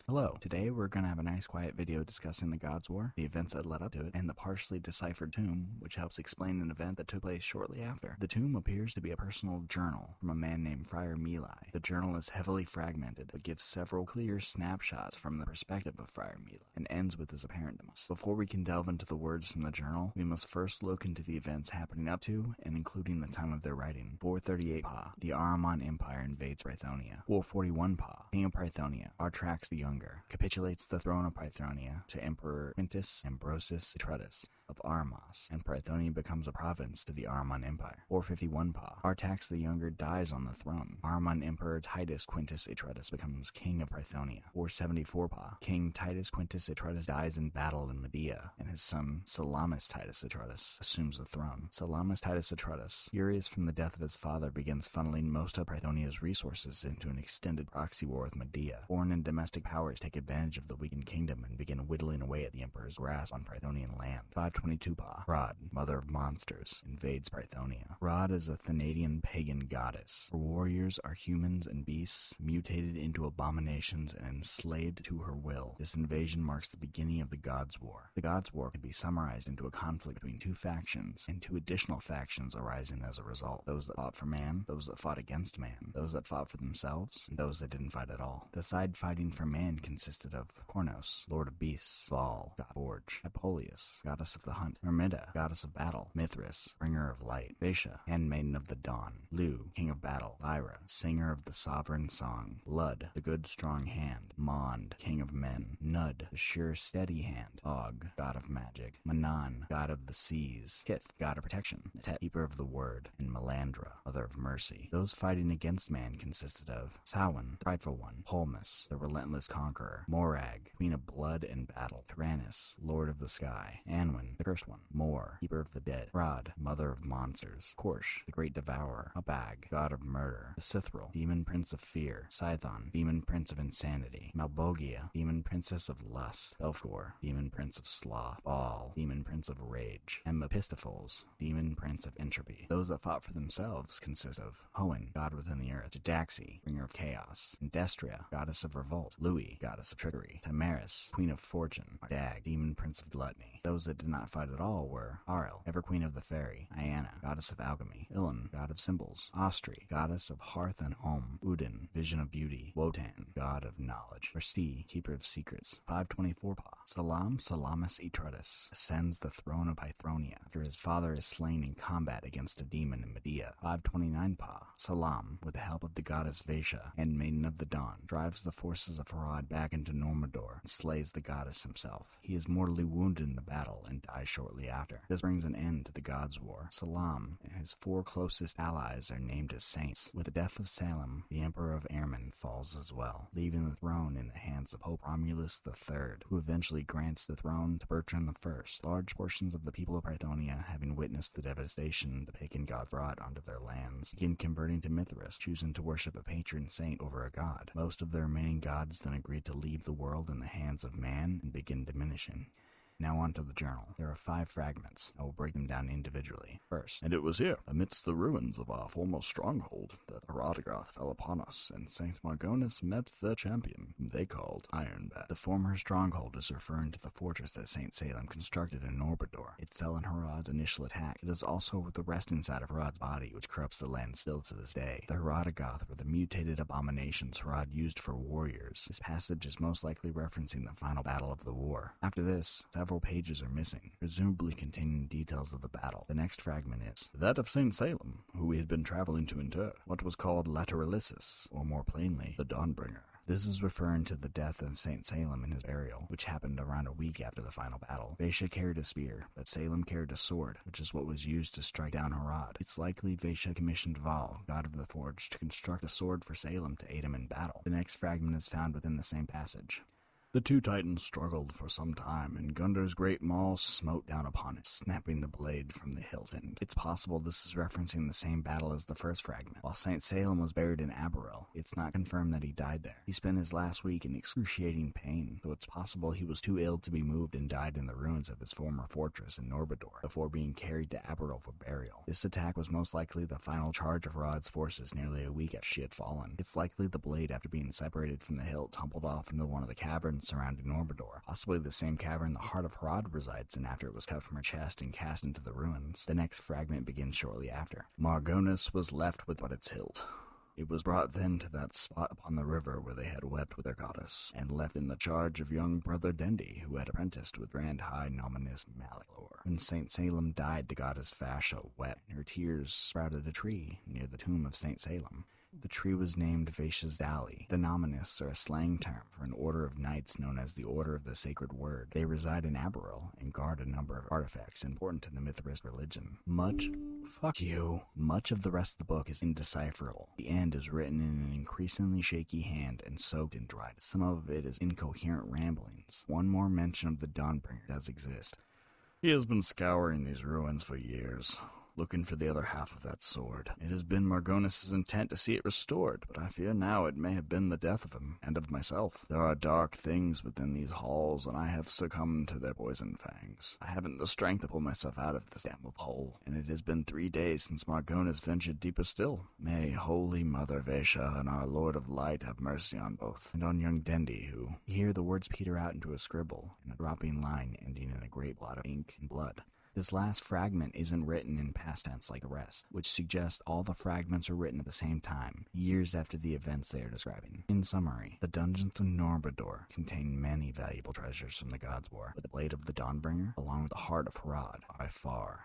Hello, today we're going to have a nice quiet video discussing the Gods' War, the events that led up to it, and the partially deciphered tomb, which helps explain an event that took place shortly after. The tomb appears to be a personal journal from a man named Friar Meli. The journal is heavily fragmented, but gives several clear snapshots from the perspective of Friar Meli, and ends with his apparent demise. Before we can delve into the words from the journal, we must first look into the events happening up to, and including the time of their writing. 438 Pa, the Ahriman Empire invades Brythonia. 441 Pa, King of Brythonia, Artrax the Younger, capitulates the throne of Brythonia to Emperor Quintus Ambrosius Etrutus of Armas, and Brythonia becomes a province to the Ahriman Empire. 451 Pa, Artax the Younger dies on the throne. Ahriman Emperor Titus Quintus Etrutus becomes king of Brythonia. 474 Pa, King Titus Quintus Etrutus dies in battle in Medea, and his son Salamis Titus Etrutus assumes the throne. Salamis Titus Etrutus, furious from the death of his father, begins funneling most of Brythonia's resources into an extended proxy war with Medea. Foreign and domestic powers take advantage of the weakened kingdom and begin whittling away at the emperor's grasp on Brythonian land. 522 Pa, Rod, mother of monsters, invades Brythonia. Rod is a Thanadian pagan goddess. Her warriors are humans and beasts, mutated into abominations and enslaved to her will. This invasion marks the beginning of the Gods' War. The Gods' War can be summarized into a conflict between two factions, and two additional factions arising as a result. Those that fought for man, those that fought against man, those that fought for themselves, and those that didn't fight at all. The side fighting for man consisted of Kornos, lord of beasts, Baal, god of forge, Apollonius, goddess of the hunt, Myrmidon, goddess of battle, Mithras, bringer of light, Vaisha, handmaiden of the dawn, Lu, king of battle, Lyra, singer of the sovereign song, Lud, the good strong hand, Mond, king of men, Nud, the sure steady hand, Og, god of magic, Manan, god of the seas, Kith, god of protection, Netet, keeper of the word, and Melandra, mother of mercy. Those fighting against man consisted of Samhain, the prideful one, Holmus, the relentless conqueror, Morag, queen of blood and battle, Tyrannus, lord of the sky, Anwin, the cursed one, Mor, keeper of the dead, Rod, mother of monsters, Korsh, the great devourer, Abag, god of murder, the Sithril, demon prince of fear, Scython, demon prince of insanity, Malbogia, demon princess of lust, Belfgor, demon prince of sloth, Baal, demon prince of rage, and Mephistopheles, demon prince of entropy. Those that fought for themselves consist of Hoenn, god within the earth, Jadaxi, bringer of chaos, Indestria, goddess of revolt, Louis, goddess of trickery, Timaris, queen of fortune, Dag, demon prince of gluttony. Those that did not fight at all were Arel, ever queen of the fairy, Iana, goddess of alchemy, Ilan, god of symbols, Ostri, goddess of hearth and home, Udin, vision of beauty, Wotan, god of knowledge, Resti, keeper of secrets. 524 Pa, Salamis Etrutus ascends the throne of Brythonia after his father is slain in combat against a demon in Medea. 529 Pa, Salam, with the help of the goddess Vaisha and maiden of the dawn, drives the forces of Harad back into Normandor and slays the goddess himself. He is mortally wounded in the battle and dies shortly after. This brings an end to the Gods' War. Salam and his four closest allies are named as saints. With the death of Salem, the Emperor of Airman falls as well, leaving the throne in the hands of Pope Romulus III, who eventually grants the throne to Bertrand I. Large portions of the people of Brythonia, having witnessed the devastation the pagan gods brought onto their lands, begin converting to Mithras, choosing to worship a patron saint over a god. Most of the remaining gods then agreed to leave the world in the hands of man and begin diminishing. Now on to the journal. There are 5 fragments. I will break them down individually. First, and it was here, amidst the ruins of our former stronghold, that the Radagoth fell upon us, and St. Margonus met their champion, whom they called Ironbat. The former stronghold is referring to the fortress that St. Salem constructed in Norbador. It fell in Harad's initial attack. It is also the resting site of Harad's body, which corrupts the land still to this day. The Radagoth were the mutated abominations Harad used for warriors. This passage is most likely referencing the final battle of the war. After this, several pages are missing, presumably containing details of the battle. The next fragment is that of St. Salem, who we had been traveling to inter, what was called Lateralissus, or more plainly, the Dawnbringer. This is referring to the death of St. Salem and his burial, which happened around a week after the final battle. Vaisha carried a spear, but Salem carried a sword, which is what was used to strike down Harad. It's likely Vaisha commissioned Val, god of the forge, to construct a sword for Salem to aid him in battle. The next fragment is found within the same passage. The two titans struggled for some time, and Gundar's great maul smote down upon it, snapping the blade from the hilt end. It's possible this is referencing the same battle as the first fragment. While St. Salem was buried in Aberrel, it's not confirmed that he died there. He spent his last week in excruciating pain, so it's possible he was too ill to be moved and died in the ruins of his former fortress in Norbador before being carried to Aberrel for burial. This attack was most likely the final charge of Rod's forces nearly a week after she had fallen. It's likely the blade, after being separated from the hilt, tumbled off into one of the caverns surrounding Norbador, possibly the same cavern the heart of Hrod resides in after it was cut from her chest and cast into the ruins. The next fragment begins shortly after. Margonis was left with but its hilt. It was brought then to that spot upon the river where they had wept with their goddess, and left in the charge of young brother Dendi, who had apprenticed with Grand High Nominus Malachlor. When St. Salem died, the goddess Fascia wept, and her tears sprouted a tree near the tomb of St. Salem. The tree was named Vacia's Dali. The Nominus are a slang term for an order of knights known as the Order of the Sacred Word. They reside in Aberrel and guard a number of artifacts important to the Mithrist religion. Much of the rest of the book is indecipherable. The end is written in an increasingly shaky hand and soaked in dried. Some of it is incoherent ramblings. One more mention of the Dawnbringer does exist. He has been scouring these ruins for years, looking for the other half of that sword. It has been Margonis' intent to see it restored, but I fear now it may have been the death of him, and of myself. There are dark things within these halls, and I have succumbed to their poison fangs. I haven't the strength to pull myself out of this damnable hole, and it has been 3 days since Margonis ventured deeper still. May Holy Mother Vacia and our Lord of Light have mercy on both, and on young Dendi, who... Here the words peter out into a scribble, in a dropping line ending in a great blot of ink and blood. This last fragment isn't written in past tense like the rest, which suggests all the fragments are written at the same time, years after the events they are describing. In summary, the dungeons of Norbador contain many valuable treasures from the Gods' War, but the blade of the Dawnbringer, along with the heart of Hrod, are by far